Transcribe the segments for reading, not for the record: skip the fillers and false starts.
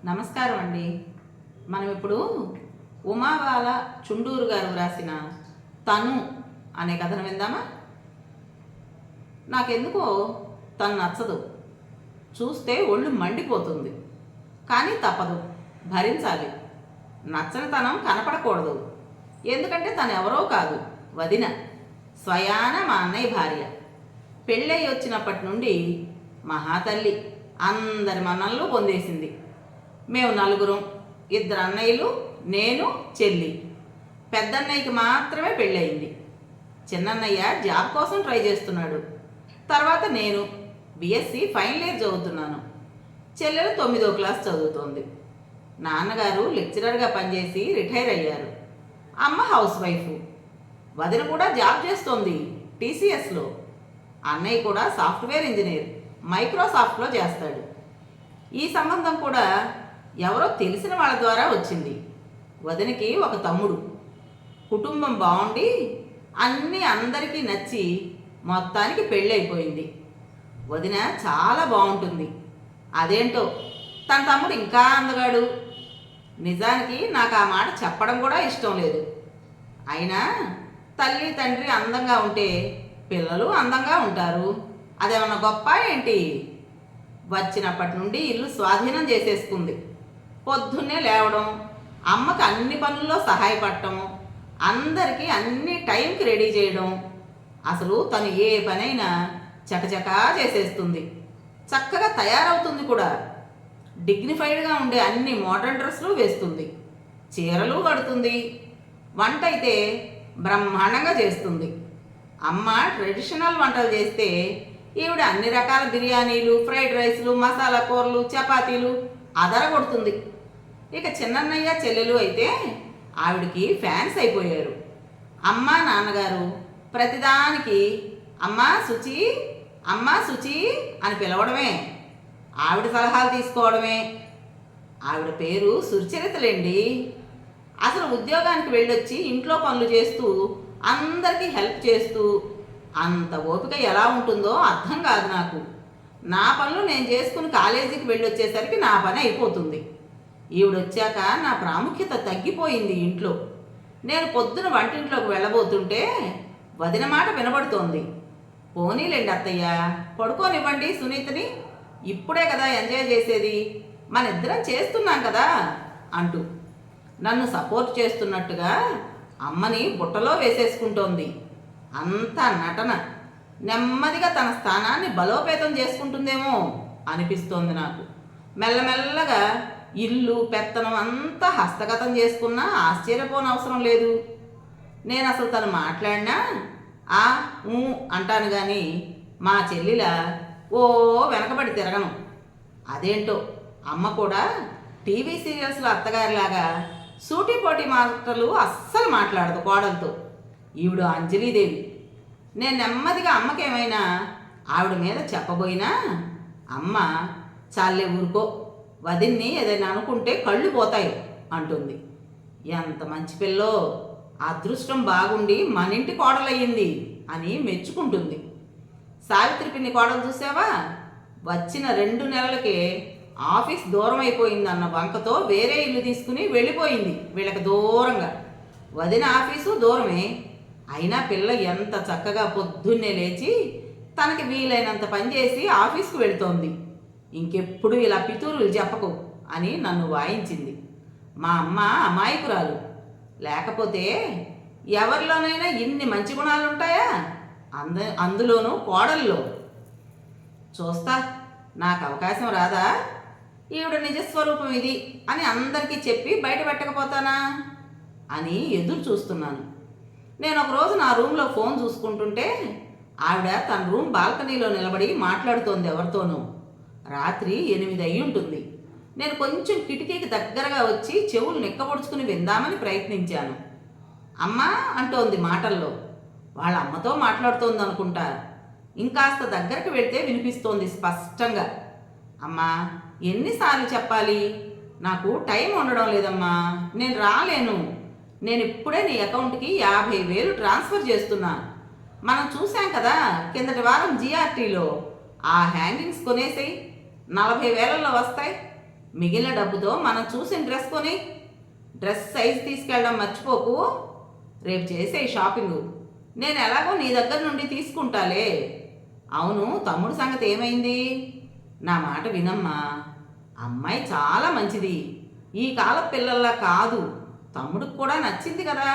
నమస్కారం అండి. మనం ఇప్పుడు ఉమాబాల చుండూరు గారు వ్రాసిన తను అనే కథను విందామా? నాకెందుకో తను నచ్చదు. చూస్తే ఒళ్ళు మండిపోతుంది. కానీ తప్పదు, భరించాలి. నచ్చని తనం కనపడకూడదు. ఎందుకంటే తను ఎవరో కాదు, వదిన, స్వయాన మా అన్నయ్య భార్య. పెళ్ళయి వచ్చినప్పటి నుండి మహాతల్లి అందరి మన్ననలు పొందేసింది. మేము నలుగురం, 2 అన్నయ్యలు, నేను, చెల్లి. పెద్దన్నయ్యకి మాత్రమే పెళ్ళయింది. చిన్నన్నయ్య జాబ్ కోసం ట్రై చేస్తున్నాడు. తర్వాత నేను బిఎస్సి ఫైనల్ ఇయర్ చదువుతున్నాను. చెల్లెలు 9వ క్లాస్ చదువుతోంది. నాన్నగారు లెక్చరర్గా పనిచేసి రిటైర్ అయ్యారు. అమ్మ హౌస్ వైఫ్. వదిన కూడా జాబ్ చేస్తోంది టీసీఎస్లో. అన్నయ్య కూడా సాఫ్ట్వేర్ ఇంజనీర్, మైక్రోసాఫ్ట్లో చేస్తాడు. ఈ సంబంధం కూడా ఎవరో తెలిసిన వాళ్ళ ద్వారా వచ్చింది. వదినకి ఒక తమ్ముడు. కుటుంబం బాగుండి అన్నీ అందరికీ నచ్చి మొత్తానికి పెళ్ళైపోయింది. వదిన చాలా బాగుంటుంది. అదేంటో తన తమ్ముడు ఇంకా అందగాడు. నిజానికి నాకు ఆ మాట చెప్పడం కూడా ఇష్టం లేదు. అయినా తల్లి తండ్రి అందంగా ఉంటే పిల్లలు అందంగా ఉంటారు. అదేమన్నా గొప్ప ఏంటి? వచ్చినప్పటి నుండి ఇల్లు స్వాధీనం చేసేసుకుంది. పొద్దున్నే లేవడం, అమ్మకి అన్ని పనుల్లో సహాయపడటం, అందరికీ అన్ని టైంకి రెడీ చేయడం. అసలు తను ఏ పనైనా చకచకా చేసేస్తుంది. చక్కగా తయారవుతుంది కూడా. డిగ్నిఫైడ్గా ఉండే అన్ని మోడర్న్ డ్రెస్సులు వేస్తుంది, చీరలు కడుతుంది. వంట అయితే బ్రహ్మాండంగా చేస్తుంది. అమ్మ ట్రెడిషనల్ వంటలు చేస్తే ఈవిడ అన్ని రకాల బిర్యానీలు, ఫ్రైడ్ రైస్లు, మసాలా కూరలు, చపాతీలు అదరగొడుతుంది. ఇక చిన్నన్నయ్య చెల్లెలు అయితే ఆవిడికి ఫ్యాన్స్ అయిపోయారు. అమ్మ నాన్నగారు ప్రతిదానికి అమ్మా శుచి, అమ్మా శుచి అని పిలవడమే, ఆవిడ సలహాలు తీసుకోవడమే. ఆవిడ పేరు సుచరితలేండి. అసలు ఉద్యోగానికి వెళ్ళొచ్చి ఇంట్లో పనులు చేస్తూ అందరికీ హెల్ప్ చేస్తూ అంత ఓపిక ఎలా ఉంటుందో అర్థం కాదు నాకు. నా పనులు నేను చేసుకుని కాలేజీకి వెళ్ళొచ్చేసరికి నా పని అయిపోతుంది. ఈవిడొచ్చాక నా ప్రాముఖ్యత తగ్గిపోయింది ఇంట్లో. నేను పొద్దున వంటింట్లోకి వెళ్ళబోతుంటే వదిన మాట వినబడుతోంది. పోనీలేండి అత్తయ్య, పడుకోనివ్వండి సునీతని, ఇప్పుడే కదా ఎంజాయ్ చేసేది, మన ఇద్దరం చేస్తున్నాం కదా అంటూ నన్ను సపోర్ట్ చేస్తున్నట్టుగా అమ్మని బుట్టలో వేసేసుకుంటోంది. అంతా నటన. నెమ్మదిగా తన స్థానాన్ని బలోపేతం చేసుకుంటుందేమో అనిపిస్తోంది నాకు. మెల్లమెల్లగా ఇల్లు పెత్తనం అంతా హస్తగతం చేసుకున్నా ఆశ్చర్యపోనవసరం లేదు. నేను అసలు తను మాట్లాడినా ఆ ఊ అంటాను కానీ మా చెల్లిలా ఓ వెనకబడి తిరగను. అదేంటో అమ్మ కూడా టీవీ సీరియల్స్లో అత్తగారిలాగా సూటిపోటీ మాటలు అస్సలు మాట్లాడదు కోడలతో. ఈవిడ అంజలీదేవి. నేను నెమ్మదిగా అమ్మకేమైనా ఆవిడ మీద చెప్పబోయినా అమ్మ చాలే ఊరుకో, వదిన్ని ఏదైనా అనుకుంటే కళ్ళు పోతాయి అంటుంది. ఎంత మంచి పిల్లో, అదృష్టం బాగుండి మన ఇంటి కోడలయ్యింది అని మెచ్చుకుంటుంది. సావిత్రి పిన్ని కోడలు చూసావా? వచ్చిన 2 నెలలకే ఆఫీస్ దూరం అయిపోయిందన్న వంకతో వేరే ఇల్లు తీసుకుని వెళ్ళిపోయింది వీళ్ళకి దూరంగా. వదిన ఆఫీసు దూరమే, అయినా పిల్ల ఎంత చక్కగా పొద్దున్నే లేచి తనకి వీలైనంత పని చేసి ఆఫీస్కు వెళుతోంది. ఇంకెప్పుడు ఇలా పితూరులు చెప్పకు అని నన్ను వాయించింది. మా అమ్మ అమాయకురాలు. లేకపోతే ఎవరిలోనైనా ఇన్ని మంచి గుణాలు ఉంటాయా? అందులోనూ కోడల్లో. చూస్తా, నాకు అవకాశం రాదా? ఈవిడ నిజస్వరూపం ఇది అని అందరికీ చెప్పి బయట పెట్టకపోతానా అని ఎదురు చూస్తున్నాను. నేను ఒకరోజు నా రూమ్లో ఫోన్ చూసుకుంటుంటే ఆవిడ తన రూమ్ బాల్కనీలో నిలబడి మాట్లాడుతోంది ఎవరితోనూ. రాత్రి 8 అయ్యి ఉంటుంది. నేను కొంచెం కిటికీకి దగ్గరగా వచ్చి చెవులు నిక్కబొడుచుకుని విందామని ప్రయత్నించాను. అమ్మా అంటోంది మాటల్లో. వాళ్ళ అమ్మతో మాట్లాడుతోంది అనుకుంటా. ఇంకాస్త దగ్గరకు వెళితే వినిపిస్తోంది స్పష్టంగా. అమ్మా, ఎన్నిసార్లు చెప్పాలి? నాకు టైం ఉండడం లేదమ్మా, నేను రాలేను. నేను ఇప్పుడే నీ అకౌంట్కి 50,000 ట్రాన్స్ఫర్ చేస్తున్నా. మనం చూసాం కదా కిందటి వారం జిఆర్టీలో. ఆ హ్యాంగింగ్స్ కొనేసేయి, 40,000లో వస్తాయి. మిగిలిన డబ్బుతో మనం చూసిన డ్రెస్ కొని డ్రెస్ సైజ్ తీసుకెళ్ళడం మర్చిపోకు. రేపు చేసే షాపింగు నేను ఎలాగో నీ దగ్గర నుండి తీసుకుంటాలే. అవును, తమ్ముడు సంగతి ఏమైంది? నా మాట వినమ్మా. అమ్మాయి చాలా మంచిది. ఈ కాల పిల్లల్లా కాదు. తమ్ముడికి కూడా నచ్చింది కదా.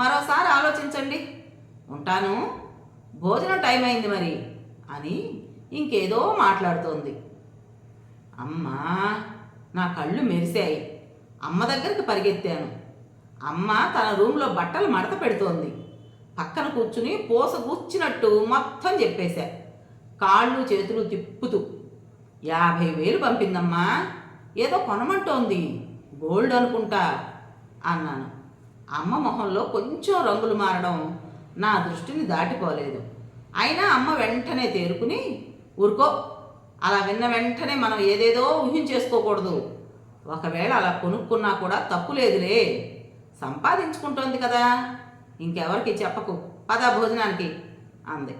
మరోసారి ఆలోచించండి. ఉంటాను, భోజనం టైం అయింది మరి అని ఇంకేదో మాట్లాడుతోంది. అమ్మా, నా కళ్ళు మెరిశాయి. అమ్మ దగ్గరికి పరిగెత్తాను. అమ్మ తన రూమ్లో బట్టలు మడత పెడుతోంది. పక్కన కూర్చుని పూసగూర్చినట్టు మొత్తం చెప్పేశా, కాళ్ళు చేతులు తిప్పుతూ. 50,000 పంపిందమ్మా. ఏదో కొనమంటోంది, గోల్డ్ అనుకుంటా అన్నాను. అమ్మ మొహంలో కొంచెం రంగులు మారడం నా దృష్టిని దాటిపోలేదు. అయినా అమ్మ వెంటనే తేరుకుని, ఊరుకో, అలా విన్న వెంటనే మనం ఏదేదో ఊహించేసుకోకూడదు. ఒకవేళ అలా కొనుక్కున్నా కూడా తప్పు లేదులే, సంపాదించుకుంటోంది కదా, ఇంకెవరికి చెప్పకు, పద భోజనానికి అంది.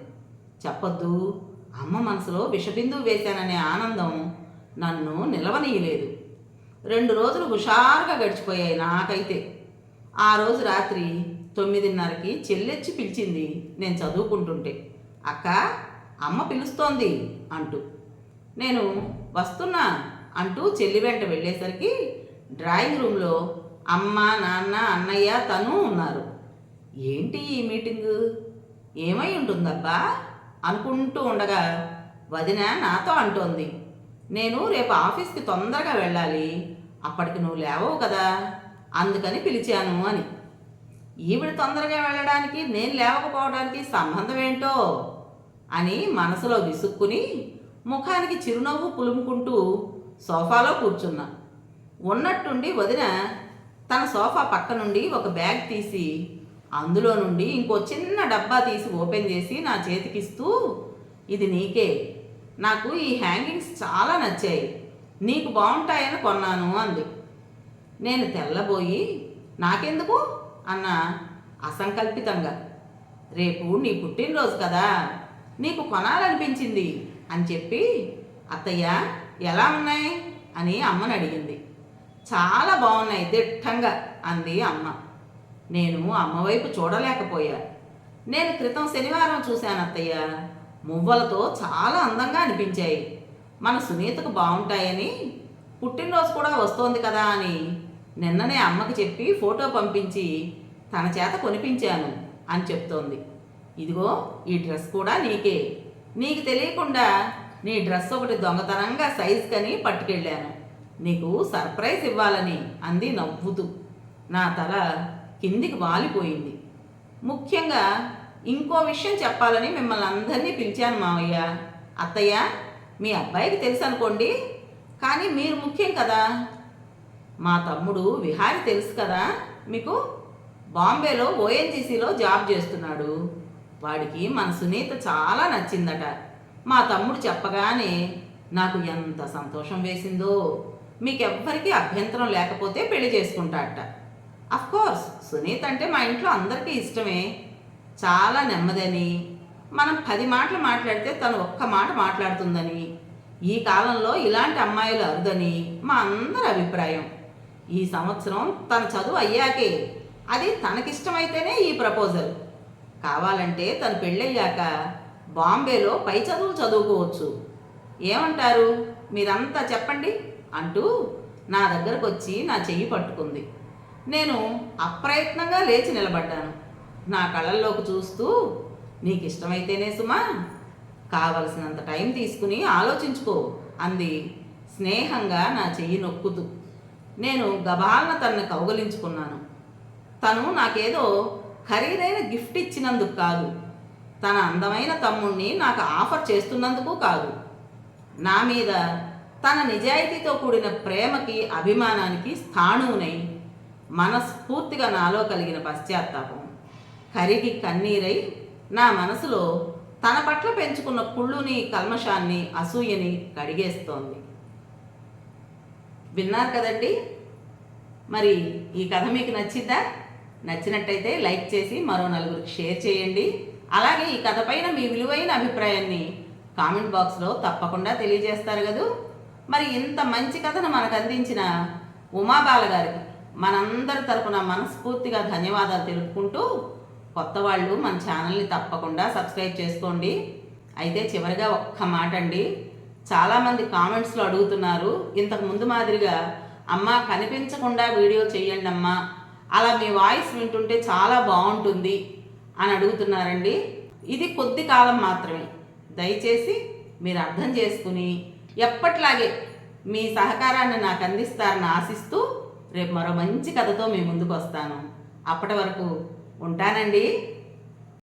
చెప్పొద్దు. అమ్మ మనసులో విషబిందువు వేశాననే ఆనందం నన్ను నిలవనీయలేదు. 2 రోజులు హుషారుగా గడిచిపోయాయి నాకైతే. ఆ రోజు రాత్రి 9:30కి చెల్లెచ్చి పిలిచింది నేను చదువుకుంటుంటే. అక్క, అమ్మ పిలుస్తోంది అంటూ. నేను వస్తున్నా అంటూ చెల్లి వెంట వెళ్ళేసరికి డ్రాయింగ్ రూమ్లో అమ్మ, నాన్న, అన్నయ్య, తను ఉన్నారు. ఏంటి ఈ మీటింగు? ఏమై ఉంటుందబ్బా అనుకుంటూ ఉండగా వదిన నాతో అంటోంది, నేను రేపు ఆఫీస్కి తొందరగా వెళ్ళాలి, అప్పటికి నువ్వు లేవవు కదా, అందుకని పిలిచాను అని. ఈవిడ తొందరగా వెళ్ళడానికి నేను లేవకపోవడానికి సంబంధం ఏంటో అని మనసులో విసుక్కుని ముఖానికి చిరునవ్వు పులుముకుంటూ సోఫాలో కూర్చున్నా. ఉన్నట్టుండి వదిన తన సోఫా పక్క నుండి ఒక బ్యాగ్ తీసి అందులో నుండి ఇంకో చిన్న డబ్బా తీసి ఓపెన్ చేసి నా చేతికిస్తూ, ఇది నీకే, నాకు ఈ హ్యాంగింగ్స్ చాలా నచ్చాయి, నీకు బాగుంటాయని కొన్నాను అంది. నేను తెల్లబోయి, నాకెందుకు అన్న అసంకల్పితంగా. రేపు నీ పుట్టినరోజు కదా, నీకు కొనాలనిపించింది అని చెప్పి, అత్తయ్య ఎలా ఉన్నాయి అని అమ్మని అడిగింది. చాలా బాగున్నాయి దిట్టంగా అంది అమ్మ. నేను అమ్మ వైపు చూడలేకపోయా. నేను క్రితం శనివారం చూశాను అత్తయ్య, మువ్వలతో చాలా అందంగా అనిపించాయి, మన సునీతకు బాగుంటాయని, పుట్టినరోజు కూడా వస్తోంది కదా అని నిన్ననే అమ్మకి చెప్పి ఫోటో పంపించి తన చేత కొనిపించాను అని చెప్తోంది. ఇదిగో ఈ డ్రెస్ కూడా నీకే, నీకు తెలియకుండా నీ డ్రెస్ ఒకటి దొంగతనంగా సైజ్ కని పట్టుకెళ్ళాను, నీకు సర్ప్రైజ్ ఇవ్వాలని అంది నవ్వుతూ. నా తల కిందికి వాలిపోయింది. ముఖ్యంగా ఇంకో విషయం చెప్పాలని మిమ్మల్ని అందరినీ పిలిచాను మావయ్య. అత్తయ్య, మీ అబ్బాయికి తెలుసు అనుకోండి, కానీ మీరు ముఖ్యం కదా. మా తమ్ముడు విహారి తెలుసు కదా మీకు, బాంబేలో ఓఎన్జీసీలో జాబ్ చేస్తున్నాడు. వాడికి మన సునీత చాలా నచ్చిందట. మా తమ్ముడు చెప్పగానే నాకు ఎంత సంతోషం వేసిందో. మీకెవ్వరికీ అభ్యంతరం లేకపోతే పెళ్లి చేసుకుంటాడట. అఫ్కోర్స్ సునీత అంటే మా ఇంట్లో అందరికీ ఇష్టమే, చాలా నెమ్మదని, మనం 10 మాటలు మాట్లాడితే తను ఒక్క మాట మాట్లాడుతుందని, ఈ కాలంలో ఇలాంటి అమ్మాయిలు అరుదని మా అందరి అభిప్రాయం. ఈ సంవత్సరం తన చదువు అయ్యాకే, అది తనకిష్టమైతేనే ఈ ప్రపోజల్. కావాలంటే తను పెళ్ళయ్యాక బాంబేలో పై చదువులు చదువుకోవచ్చు. ఏమంటారు మీరంతా చెప్పండి అంటూ నా దగ్గరకు వచ్చి నా చెయ్యి పట్టుకుంది. నేను అప్రయత్నంగా లేచి నిలబడ్డాను. నా కళ్ళల్లోకి చూస్తూ, నీకు ఇష్టమైతేనే సుమా, కావలసినంత టైం తీసుకుని ఆలోచించుకో అంది స్నేహంగా నా చెయ్యి నొక్కుతూ. నేను గబాలన తనని కౌగలించుకున్నాను. తను నాకేదో ఖరీదైన గిఫ్ట్ ఇచ్చినందుకు కాదు, తన అందమైన తమ్ముణ్ణి నాకు ఆఫర్ చేస్తున్నందుకు కాదు, నా మీద తన నిజాయితీతో కూడిన ప్రేమకి, అభిమానానికి స్థాణువునై మనస్ఫూర్తిగా నాలో కలిగిన పశ్చాత్తాపం కరిగి కన్నీరై నా మనసులో తన పట్ల పెంచుకున్న కుళ్ళుని, కల్మషాన్ని, అసూయని కడిగేస్తోంది. విన్నారు కదండి. మరి ఈ కథ మీకు నచ్చిందా? నచ్చినట్టయితే లైక్ చేసి మరో నలుగురికి షేర్ చేయండి. అలాగే ఈ కథ పైన మీ విలువైన అభిప్రాయాన్ని కామెంట్ బాక్స్లో తప్పకుండా తెలియజేస్తారు కదూ. మరి ఇంత మంచి కథను మనకు అందించిన ఉమాబాల గారికి మనందరి తరపున మనస్ఫూర్తిగా ధన్యవాదాలు తెలుపుకుంటూ కొత్త వాళ్ళు మన ఛానల్ని తప్పకుండా సబ్స్క్రైబ్ చేసుకోండి. అయితే చివరిగా ఒక్క మాట అండి, చాలామంది కామెంట్స్లో అడుగుతున్నారు, ఇంతకు ముందు మాదిరిగా అమ్మ కనిపించకుండా వీడియో చేయండి అమ్మా, అలా మీ వాయిస్ వింటుంటే చాలా బాగుంటుంది అని అడుగుతున్నారండి. ఇది కొద్ది కాలం మాత్రమే, దయచేసి మీరు అర్థం చేసుకుని ఎప్పట్లాగే మీ సహకారాన్ని నాకు అందిస్తారని ఆశిస్తూ రేపు మరో మంచి కథతో మీ ముందుకు వస్తాను. అప్పటి వరకు ఉంటానండి.